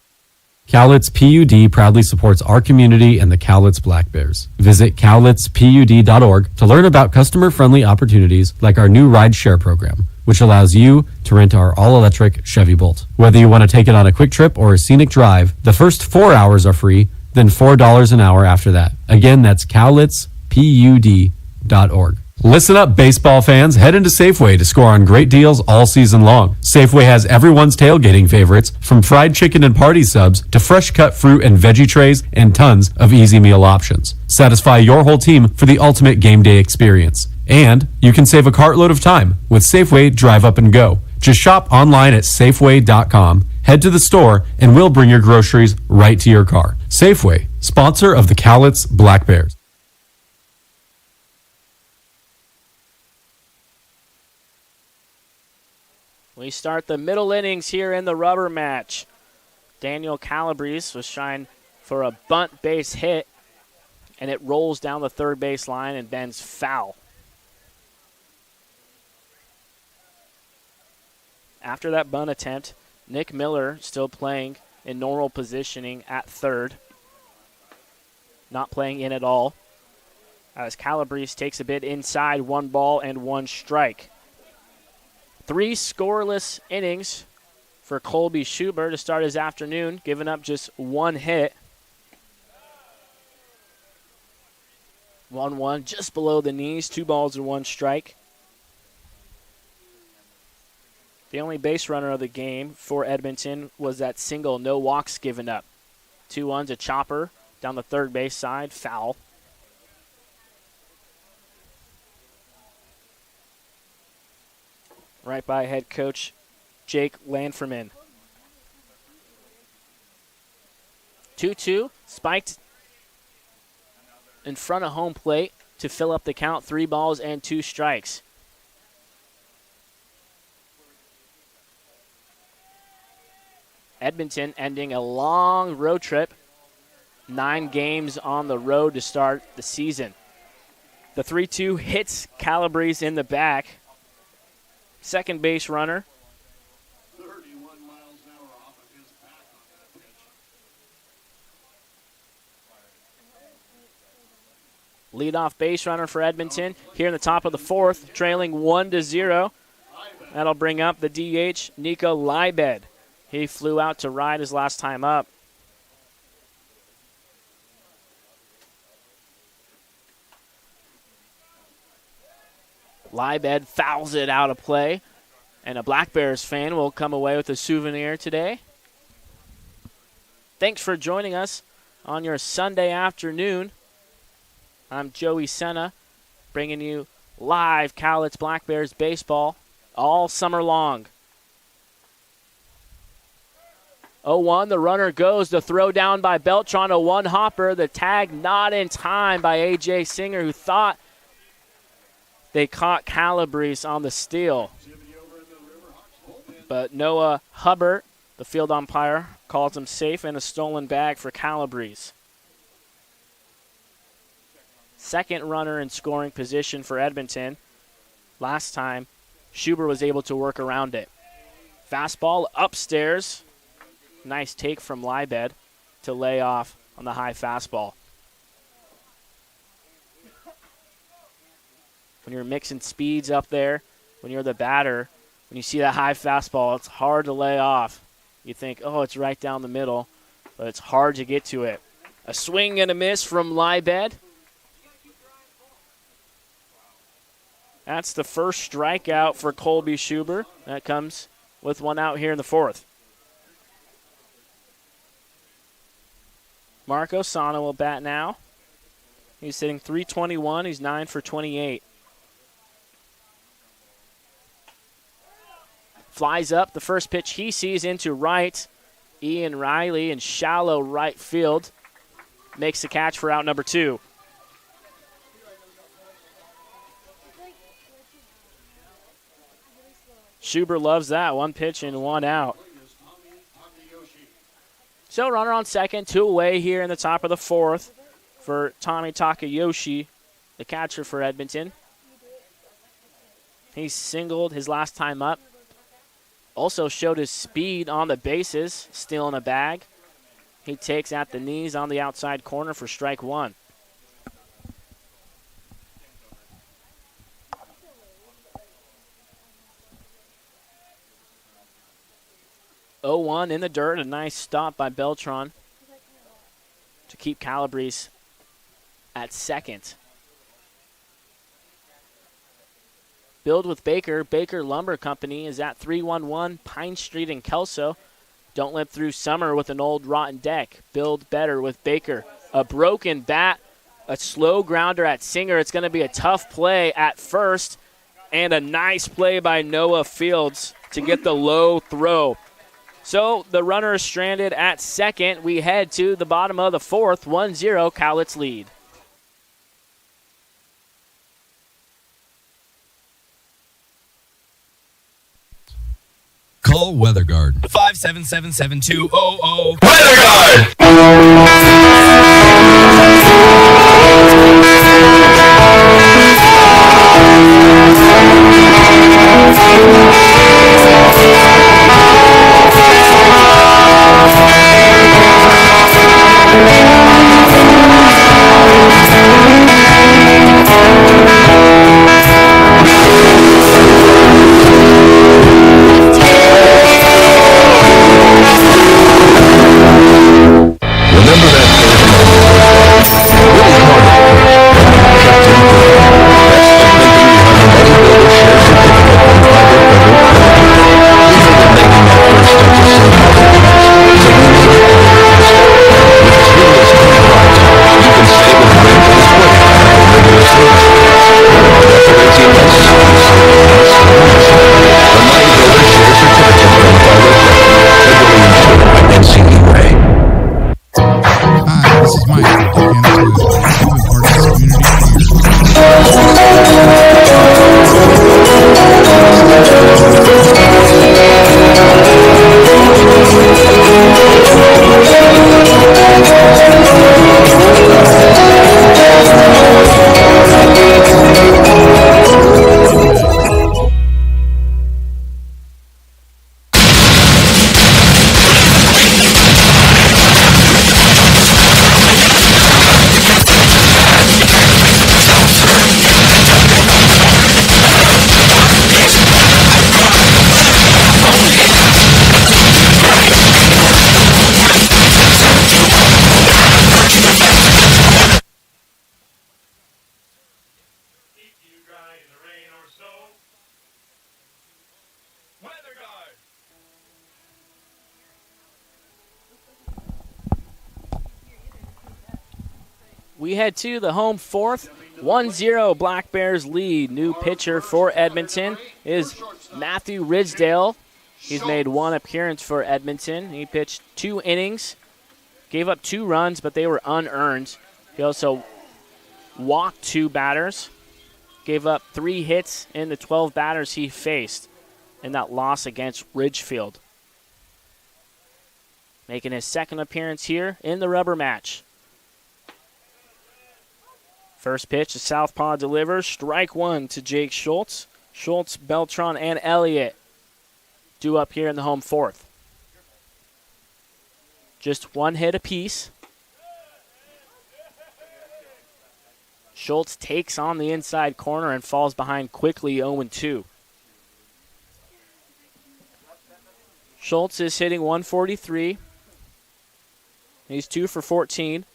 Cowlitz PUD proudly supports our community and the Cowlitz Black Bears. Visit cowlitzpud.org to learn about customer-friendly opportunities like our new ride share program, which allows you to rent our all-electric Chevy Bolt. Whether you want to take it on a quick trip or a scenic drive, the first 4 hours are free, then $4 an hour after that. Again, that's cowlitzpud.org. Listen up, baseball fans. Head into Safeway to score on great deals all season long. Safeway has everyone's tailgating favorites, from fried chicken and party subs to fresh cut fruit and veggie trays and tons of easy meal options. Satisfy your whole team for the ultimate game day experience. And you can save a cartload of time with Safeway Drive Up and Go. Just shop online at Safeway.com, head to the store, and we'll bring your groceries right to your car. Safeway, sponsor of the Cowlitz Black Bears. We start the middle innings here in the rubber match. Daniel Calabrese was trying for a bunt base hit, and it rolls down the third base line and bends foul. After that bunt attempt, Nick Miller still playing in normal positioning at third. Not playing in at all. As Calabrese takes a bit inside, 1 ball and 1 strike. 3 scoreless innings for Colby Schuber to start his afternoon, giving up just 1 hit. 1-1, just below the knees, 2 balls and 1 strike. The only base runner of the game for Edmonton was that single, no walks given up. 2-1's a chopper down the third base side, foul. Right by head coach Jake Lanferman. 2-2, spiked in front of home plate to fill up the count, 3 balls and 2 strikes. Edmonton ending a long road trip, 9 games on the road to start the season. The 3-2 hits Calabrese in the back. Second base runner. 31 miles an hour off of his back on that pitch. Leadoff base runner for Edmonton here in the top of the 4th, trailing 1-0. That'll bring up the DH, Nico Leibed. He flew out to ride his last time up. Leibed fouls it out of play, and a Black Bears fan will come away with a souvenir today. Thanks for joining us on your Sunday afternoon. I'm Joey Senna, bringing you live Cowlitz Black Bears baseball all summer long. 0-1, the runner goes. The throw down by Beltran, a one-hopper. The tag not in time by A.J. Singer, who thought they caught Calabrese on the steal. But Noah Hubbard, the field umpire, calls him safe and a stolen bag for Calabrese. Second runner in scoring position for Edmonton. Last time, Schuber was able to work around it. Fastball upstairs. Nice take from Leibed to lay off on the high fastball. When you're mixing speeds up there, when you're the batter, when you see that high fastball, it's hard to lay off. You think, oh, it's right down the middle, but it's hard to get to it. A swing and a miss from Leibed. That's the first strikeout for Colby Schuber. That comes with 1 out here in the 4th. Marco Sana will bat now. He's hitting .321. He's 9 for 28. Flies up. The first pitch he sees into right. Ian Riley in shallow right field makes the catch for out number 2. Schuber loves that. 1 pitch and 1 out. So runner on second, 2 away here in the top of the 4th for Tommy Takayoshi, the catcher for Edmonton. He singled his last time up. Also showed his speed on the bases, stealing a bag. He takes at the knees on the outside corner for strike 1. In the dirt, a nice stop by Beltran to keep Calabrese at second. Build with Baker. Baker Lumber Company is at 311 Pine Street in Kelso. Don't live through summer with an old rotten deck. Build better with Baker. A broken bat, a slow grounder at Singer. It's going to be a tough play at first, and a nice play by Noah Fields to get the low throw. So the runner is stranded at second. We head to the bottom of the 4th, 1-0, Cowlitz lead. Call Weather Guard. 577-7200. Weather Guard! We head to the home fourth. 1-0 Black Bears lead. New pitcher for Edmonton is Matthew Ridsdale. He's made one appearance for Edmonton. He pitched 2 innings, gave up 2 runs, but they were unearned. He also walked 2 batters, gave up 3 hits in the 12 batters he faced in that loss against Ridgefield. Making his second appearance here in the rubber match. First pitch, the southpaw delivers. Strike 1 to Jake Schultz. Schultz, Beltran, and Elliott due up here in the home fourth. Just 1 hit apiece. Schultz takes on the inside corner and falls behind quickly 0-2. Schultz is hitting 143. He's 2 for 14.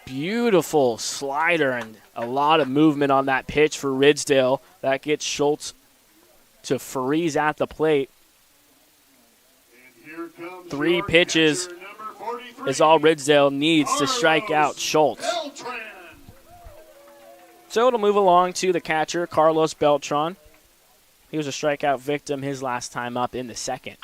Beautiful slider and a lot of movement on that pitch for Ridsdale. That gets Schultz to freeze at the plate. 3 pitches is all Ridsdale needs to strike out Schultz. So it'll move along to the catcher, Carlos Beltran. He was a strikeout victim his last time up in the second.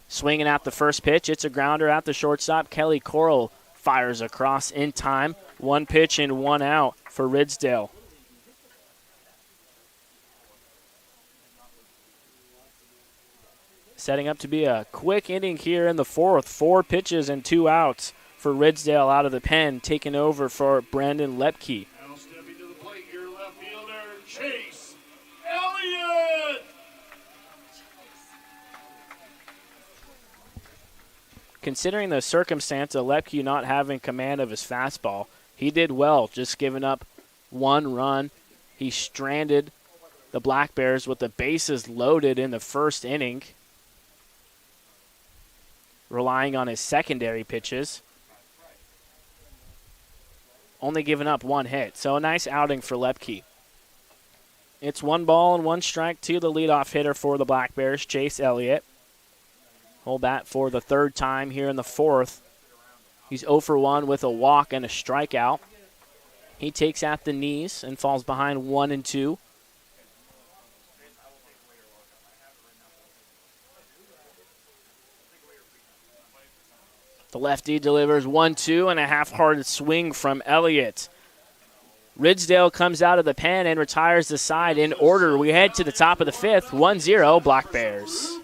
Swinging at the first pitch, it's a grounder at the shortstop. Kelly Coral fires across in time. 1 pitch and 1 out for Ridsdale. Setting up to be a quick inning here in the fourth. 4 pitches and 2 outs for Ridsdale out of the pen, taking over for Brandon Lepke. Now stepping to the plate, your left fielder, Chase Elliott. Considering the circumstance of Lepke not having command of his fastball, he did well, just giving up 1 run. He stranded the Black Bears with the bases loaded in the first inning, relying on his secondary pitches. Only giving up 1 hit, so a nice outing for Lepke. It's 1 ball and 1 strike to the leadoff hitter for the Black Bears, Chase Elliott. Hold bat for the 3rd time here in the 4th. He's 0 for 1 with a walk and a strikeout. He takes at the knees and falls behind 1-2. The lefty delivers 1-2 and a half-hearted swing from Elliott. Ridsdale comes out of the pen and retires the side in order. We head to the top of the 5th, 1-0 Black Bears.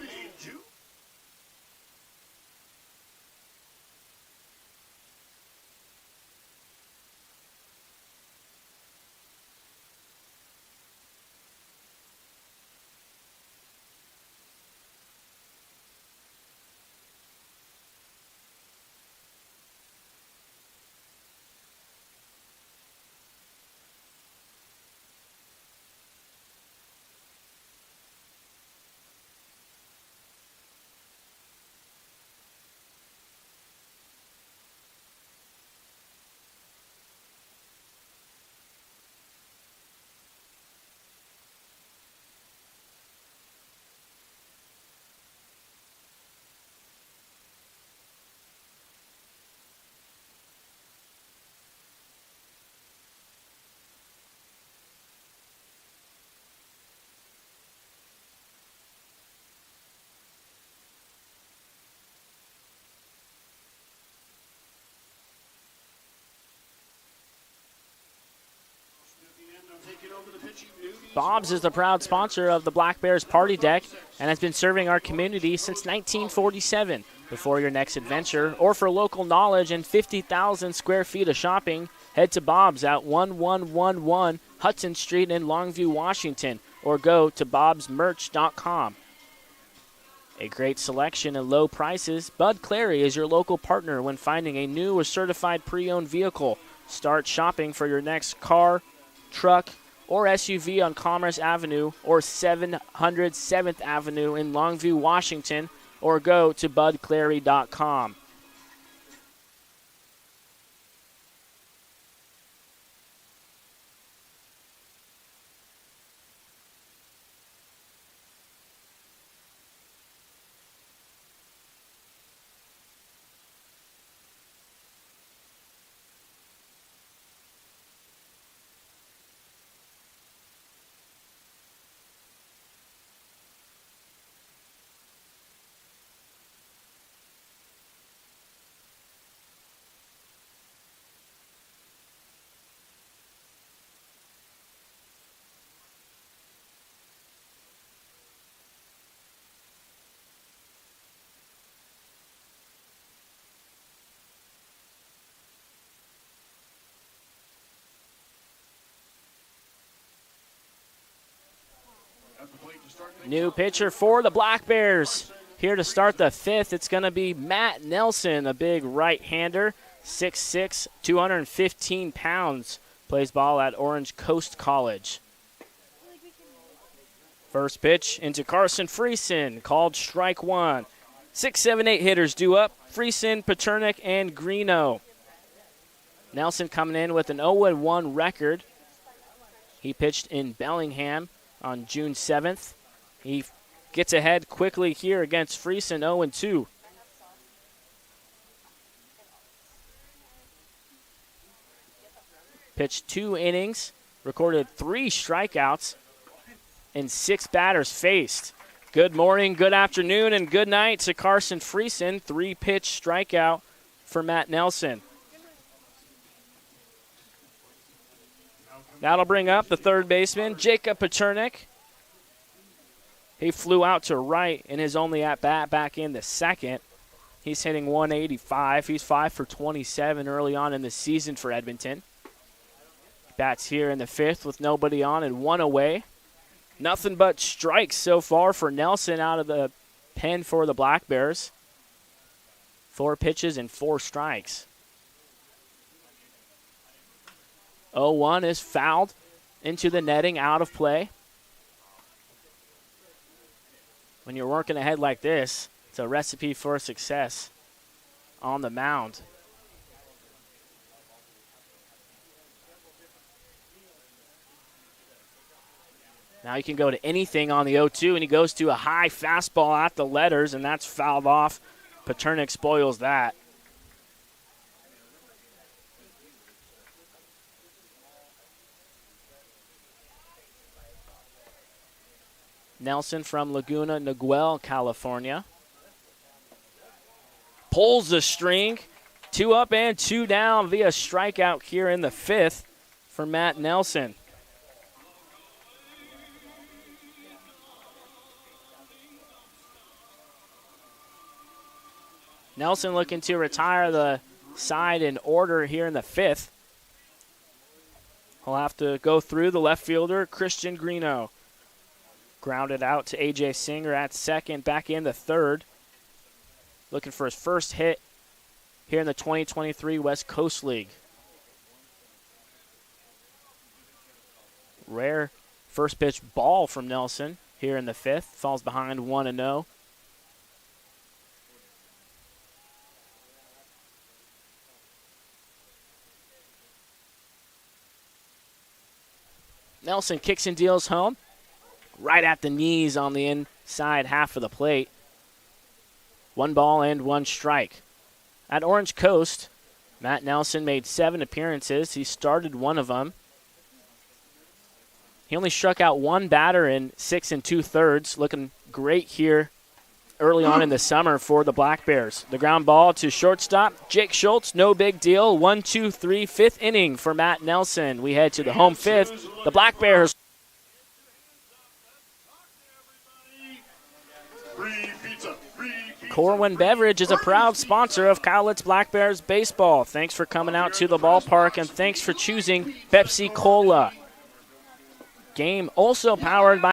Bob's is the proud sponsor of the Black Bears Party Deck and has been serving our community since 1947. Before your next adventure or for local knowledge and 50,000 square feet of shopping, head to Bob's at 1111 Hudson Street in Longview, Washington, or go to bobsmerch.com. A great selection and low prices, Bud Clary is your local partner when finding a new or certified pre-owned vehicle. Start shopping for your next car, truck, or SUV on Commerce Avenue or 707th Avenue in Longview, Washington, or go to budclary.com. New pitcher for the Black Bears. Here to start the fifth, it's going to be Matt Nelson, a big right-hander, 6'6", 215 pounds. Plays ball at Orange Coast College. First pitch into Carson Friesen, called strike one. 6, 7, 8 hitters due up. Friesen, Paternick, and Greeno. Nelson coming in with an 0-1 record. He pitched in Bellingham on June 7th. He gets ahead quickly here against Friesen, 0-2. Pitched 2 innings, recorded 3 strikeouts, and 6 batters faced. Good morning, good afternoon, and good night to Carson Friesen. 3-pitch strikeout for Matt Nelson. That'll bring up the third baseman, Jacob Paternick. He flew out to right in his only at-bat back in the second. He's hitting 185. He's 5 for 27 early on in the season for Edmonton. Bats here in the fifth with nobody on and 1 away. Nothing but strikes so far for Nelson out of the pen for the Black Bears. 4 pitches and 4 strikes. 0-1 is fouled into the netting, out of play. When you're working ahead like this, it's a recipe for success on the mound. Now he can go to anything on the 0-2, and he goes to a high fastball at the letters, and that's fouled off. Paternick spoils that. Nelson from Laguna Niguel, California. Pulls the string. 2 up and 2 down via strikeout here in the fifth for Matt Nelson. Nelson looking to retire the side in order here in the fifth. He'll have to go through the left fielder, Christian Greeno. Grounded out to A.J. Singer at second, back in the third. Looking for his first hit here in the 2023 West Coast League. Rare first pitch ball from Nelson here in the fifth. Falls behind 1-0. Nelson kicks and deals home. Right at the knees on the inside half of the plate. 1 ball and 1 strike. At Orange Coast, Matt Nelson made 7 appearances. He started 1 of them. He only struck out 1 batter in 6 2/3. Looking great here early on in the summer for the Black Bears. The ground ball to shortstop, Jake Schultz, no big deal. 1-2-3, 5th inning for Matt Nelson. We head to the home fifth. The Black Bears. Corwin Beverage is a proud sponsor of Cowlitz Black Bears baseball. Thanks for coming out to the ballpark, and thanks for choosing Pepsi Cola. Game also powered by